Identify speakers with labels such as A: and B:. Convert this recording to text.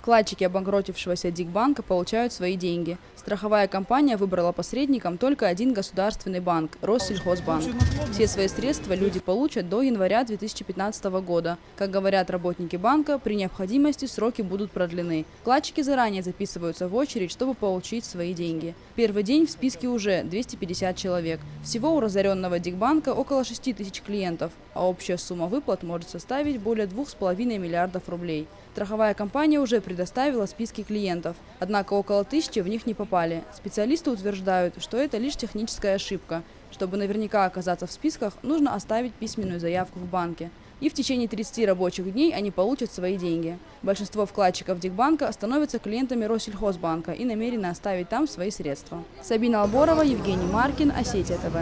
A: Вкладчики обанкротившегося Дигбанка получают свои деньги. Страховая компания выбрала посредником только один государственный банк – Россельхозбанк. Все свои средства люди получат до января 2015 года. Как говорят работники банка, при необходимости сроки будут продлены. Вкладчики заранее записываются в очередь, чтобы получить свои деньги. Первый день в списке уже 250 человек. Всего у разоренного Дигбанка около 6 тысяч клиентов, а общая сумма выплат может составить более 2,5 миллиардов рублей. Страховая компания уже предоставила списки клиентов, однако около 1000 в них не попали. Специалисты утверждают, что это лишь техническая ошибка. Чтобы наверняка оказаться в списках, нужно оставить письменную заявку в банке. И в течение 30 рабочих дней они получат свои деньги. Большинство вкладчиков Дигбанка становятся клиентами Россельхозбанка и намерены оставить там свои средства. Сабина Алборова, Евгений Маркин, Осетия ТВ.